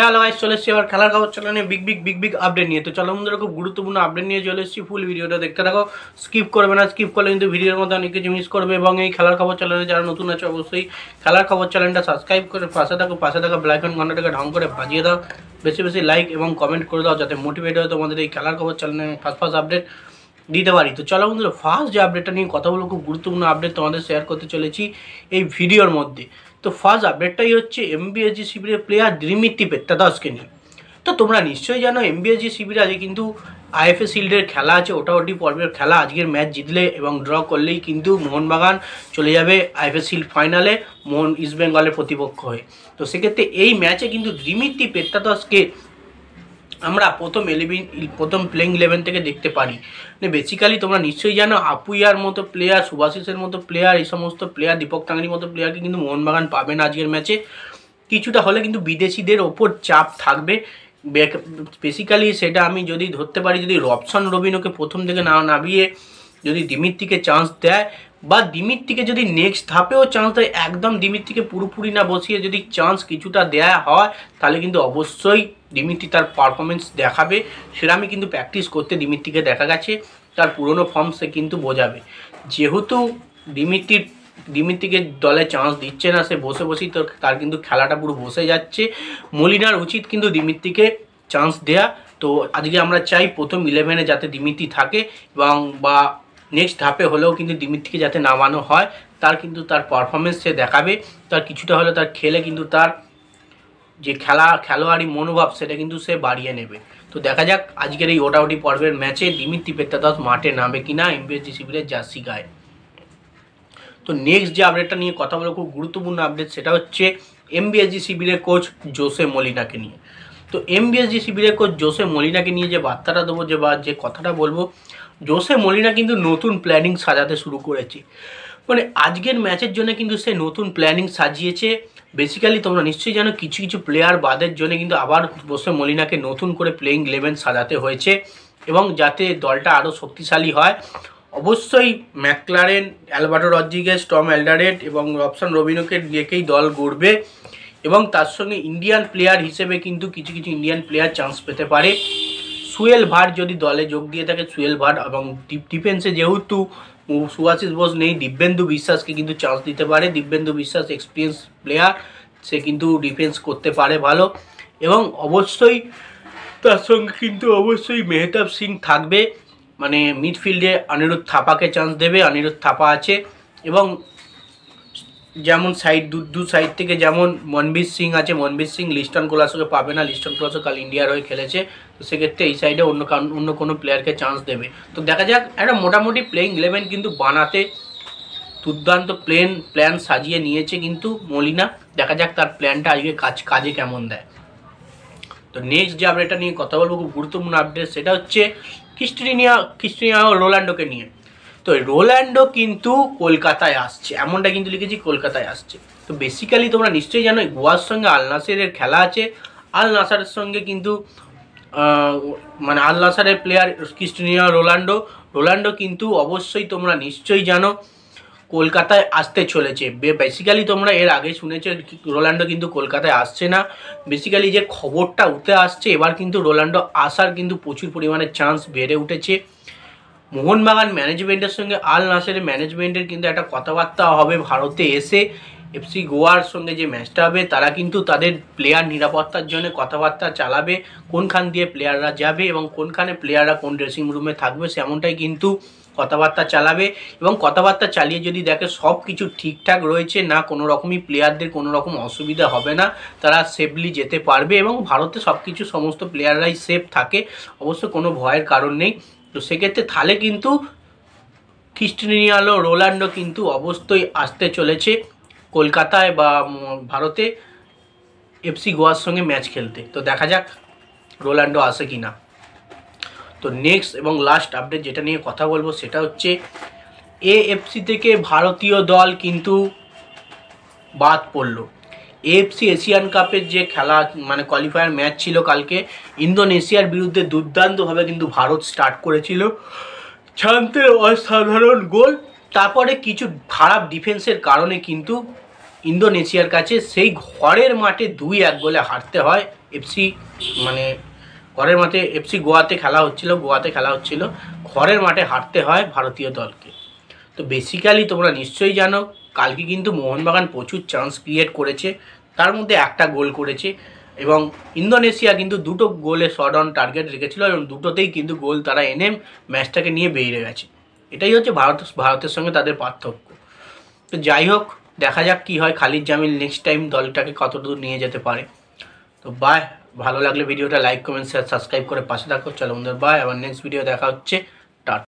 Hello guys, চলে এসেছি আবার খেলার খবর চ্যানেলে বিগ আপডেট নিয়ে। তো চলো বন্ধুরা, খুব গুরুত্বপূর্ণ আপডেট নিয়ে চলে এসেছি। ফুল ভিডিওটা দেখতে থাকো, স্কিপ করবে না। স্কিপ করলে কিন্তু ভিডিওর মধ্যে অনেক কিছু মিস করবে। এবং এই খেলার খবর চ্যানেলে যারা নতুন আছে অবশ্যই খেলার খবর চ্যানেলটা সাবস্ক্রাইব করে পাশে থাকা বেল আইকন ঘন্টাটাকে ঢং করে বাজিয়ে দাও। বেশি বেশি লাইক এবং কমেন্ট করে দাও, যাতে মোটিভেট হয় তোমাদের এই খেলার খবর চ্যানেলে ফার্স্ট আপডেট দিতে পারি। তো চলো বন্ধুরা, ফার্স্ট যে আপডেটটা নিয়ে কথা বলবো, খুব গুরুত্বপূর্ণ আপডেট তোমাদের শেয়ার করতে চলেছি এই ভিডিওর মধ্যে। তো ফার্স্ট আপডেটটাই হচ্ছে এমবিএসজি শিবিরের প্লেয়ার দিমিত্রি পেত্রাদাসকে নিয়ে। তো তোমরা নিশ্চয়ই জানো এমবিএসজি শিবিরে আজকে কিন্তু আইএফএ শিল্ডের খেলা আছে, ওটি পর্বের খেলা। আজকের ম্যাচ জিতলে এবং ড্র করলেই কিন্তু মোহনবাগান চলে যাবে আইএফএ শিল্ড ফাইনালে ইস্ট বেঙ্গলের প্রতিপক্ষ হয়ে। তো সেক্ষেত্রে এই ম্যাচে কিন্তু দিমিত্রি পেত্রাদাসকে আমরা প্রথম প্লেইং 11 থেকে দেখতে পারি। বেসিক্যালি তোমরা নিশ্চয়ই জানো আপুইয়ার মতো প্লেয়ার, সুভাশিসের মতো প্লেয়ার, এই সমস্ত প্লেয়ার, দীপক টাঙ্গির মতো প্লেয়ারকে কিন্তু মোহনবাগান পাবে না আজকের ম্যাচে। কিছুটা হলে কিন্তু বিদেশিদের ওপর চাপ থাকবে। বেসিক্যালি সেটা আমি যদি ধরতে পারি, যদি রবসন রবিনোকে প্রথম থেকে না নামিয়ে যদি দিমিত্রিকে চান্স দেয়, বা দিমিত্রিকে যদি নেক্সট ধাপেও চান্স দেয়, একদম দিমিত্রিকে পুরোপুরি না বসিয়ে যদি চান্স কিছুটা দেয়া হয়, তাহলে কিন্তু অবশ্যই দিমিত্রি তার পারফরমেন্স দেখাবে। সেরামই কিন্তু প্র্যাকটিস করতে দিমিত্রিকে দেখা গেছে, তার পুরনো ফর্ম সে কিন্তু বোঝাবে। যেহেতু দিমিত্রিকে দলে চান্স দিচ্ছে না, সে বসেই তো তার কিন্তু খেলাটা পুরো বসে যাচ্ছে। মলিনার উচিত কিন্তু দিমিত্রিকে চান্স দেয়া। তো আজকে আমরা চাই প্রথম 11-এ যাতে দিমিত্রি থাকে, এবং বা নেক্সট ধাপে হলেও কিন্তু দিমিত্রিকে যাতে নামানো হয়। তার পারফরমেন্স সে দেখাবে, তার কিছুটা হলে তার খেলে কিন্তু তার যে খেলোয়াড়ি মনোভাব সেটা কিন্তু সে বাড়িয়ে নেবে। তো দেখা যাক আজকের এই ওটি পর্বের ম্যাচে দিমিত্রি পেত্রাদাস মাঠে নামবে কিনা এমবিএসজি শিবিরের জার্সি গায়ে। তো নেক্সট যে আপডেটটা নিয়ে কথা বলবো, খুব গুরুত্বপূর্ণ আপডেট, সেটা হচ্ছে এমবিএসজি শিবিরের কোচ জোসে মলিনাকে নিয়ে। তো এমবিএসজি শিবিরের কোচ জোসে মলিনাকে নিয়ে যে বার্তাটা দেবো, যে কথাটা বলবো, জোসে মলিনা কিন্তু নতুন প্ল্যানিং সাজাতে শুরু করেছে। মানে আজকের ম্যাচের জন্য কিন্তু সে নতুন প্ল্যানিং সাজিয়েছে। বেসিক্যালি তোমরা নিশ্চয়ই জানো কিছু প্লেয়ার বাদের জন্য কিন্তু আবার জোসে মলিনাকে নতুন করে প্লেইং 11 সাজাতে হয়েছে, এবং যাতে দলটা আরও শক্তিশালী হয়। অবশ্যই ম্যাকলারেন, অ্যালবার্টো রদ্রিগেজ, টম অ্যালডারেড এবং রবসন রবিনোকে দিয়েই দল গড়বে, এবং তার সঙ্গে ইন্ডিয়ান প্লেয়ার হিসেবে কিন্তু কিছু ইন্ডিয়ান প্লেয়ার চান্স পেতে পারে। সুয়েল ভাট যদি দলে যোগ দিয়ে থাকে, সুয়েল ভাট, এবং ডিফেন্সে যেহেতু সুভাশিস বোস নেই, দিব্যেন্দু বিশ্বাসকে কিন্তু চান্স দিতে পারে। দিব্যেন্দু বিশ্বাস এক্সপিরিয়েন্স প্লেয়ার, সে কিন্তু ডিফেন্স করতে পারে ভালো। এবং অবশ্যই তার সঙ্গে কিন্তু অবশ্যই মেহতাব সিং থাকবে। মানে মিডফিল্ডে অনিরুদ্ধ থাপাকে চান্স দেবে, অনিরুদ্ধ থাপা আছে। এবং যেমন দু সাইড থেকে যেমন মনবীর সিং আছে, মনবীর সিং লিস্টন কোলাসোকে পাবে না, লিস্টন কোলাসো কাল ইন্ডিয়ার হয়ে খেলেছে। তো সেক্ষেত্রে এই সাইডে অন্য কোনো প্লেয়ারকে চান্স দেবে। তো দেখা যাক, একটা মোটামুটি প্লেইং 11 কিন্তু বানাতে দুর্দান্ত প্ল্যান সাজিয়ে নিয়েছে কিন্তু মলিনা। দেখা যাক তার প্ল্যানটা আজকে কাজে কেমন দেয়। তো নেক্সট যে আপডেটটা নিয়ে কথা বলবো, খুব গুরুত্বপূর্ণ আপডেট, সেটা হচ্ছে ক্রিস্টিয়ানো রোনাল্ডোকে নিয়ে। তো রোনাল্ডো কিন্তু কলকাতায় আসছে, এমনটা কিন্তু লিখেছি কলকাতায় আসছে। তো বেসিক্যালি তোমরা নিশ্চয়ই জানো গোয়ার সঙ্গে আল নাসেরের খেলা আছে। আল নাসারের সঙ্গে কিন্তু মানে আল নাসারের প্লেয়ার ক্রিস্টিয়ানো রোনাল্ডো কিন্তু অবশ্যই তোমরা নিশ্চয়ই জানো কলকাতায় আসতে চলেছে। বেসিক্যালি তোমরা এর আগে শুনেছো রোনাল্ডো কিন্তু কলকাতায় আসছে না। বেসিক্যালি যে খবরটা উঠে আসছে, এবার কিন্তু রোনাল্ডো আসার কিন্তু প্রচুর পরিমাণে চান্স বেড়ে উঠেছে। মোহনবাগান ম্যানেজমেন্টের সঙ্গে আল নাসেরের ম্যানেজমেন্টের কিন্তু একটা কথাবার্তা হবে ভারতে এসে। এফসি গোয়ার সঙ্গে যে ম্যাচটা হবে, তারা কিন্তু তাদের প্লেয়ার নিরাপত্তার জন্য কথাবার্তা চালাবে, কোনখান দিয়ে প্লেয়াররা যাবে এবং কোনখানে প্লেয়াররা কোন ড্রেসিং রুমে থাকবে, সেমনটাই কিন্তু কথাবার্তা চালাবে। এবং কথাবার্তা চালিয়ে যদি দেখে সব কিছু ঠিকঠাক রয়েছে, না কোনো রকমই প্লেয়ারদের কোনো রকম অসুবিধা হবে না, তারা সেফলি যেতে পারবে। এবং ভারতে সমস্ত প্লেয়াররাই সেফ থাকে, অবশ্য কোনো ভয়ের কারণ নেই। তো সেক্ষেত্রে তাহলে কিন্তু ক্রিস্টিয়ানো রোনাল্ডো কিন্তু অবশ্যই আসতে চলেছে কলকাতায় বা ভারতে এফসি গোয়ার সঙ্গে ম্যাচ খেলতে। তো দেখা যাক রোনাল্ডো আসে কি না। তো নেক্সট এবং লাস্ট আপডেট যেটা নিয়ে কথা বলবো, সেটা হচ্ছে এএফসি থেকে ভারতীয় দল কিন্তু বাদ পড়লো। এএফসি এশিয়ান কাপের যে খেলা মানে কোয়ালিফায়ার ম্যাচ ছিল কালকে, ইন্দোনেশিয়ার বিরুদ্ধে দুর্দান্তভাবে কিন্তু ভারত স্টার্ট করেছিল, শান্তের অসাধারণ গোল, তারপরে কিছু খারাপ ডিফেন্সের কারণে কিন্তু ইন্দোনেশিয়ার কাছে সেই ঘরের মাঠে 2-1 গোলে হারতে হয় এফসি, মানে ঘরের মাঠে এফসি গোয়াতে খেলা হচ্ছিল, ঘরের মাঠে হারতে হয় ভারতীয় দলকে। তো বেসিক্যালি তোমরা নিশ্চয়ই জানো কালকে কিন্তু মোহনবাগান প্রচুর চান্স ক্রিয়েট করেছে, তার মধ্যে একটা গোল করেছে, এবং ইন্দোনেশিয়া কিন্তু 2টো গোলে শট অন টার্গেট রেখেছিল এবং 2টোতেই কিন্তু গোল তারা এনে ম্যাচটাকে নিয়ে বেরিয়ে গেছে। এটাই হচ্ছে ভারতের সঙ্গে তাদের পার্থক্য। তো যাই হোক, দেখা যাক কী হয়, খালিদ জামিল নেক্সট টাইম দলটাকে কতদূর নিয়ে যেতে পারে। তো বাই, ভালো লাগলে ভিডিওটা লাইক কমেন্ট শেয়ার সাবস্ক্রাইব করে পাশে থাকো। চলো বন্ধুরা বাই, আবার নেক্সট ভিডিও দেখা হচ্ছে।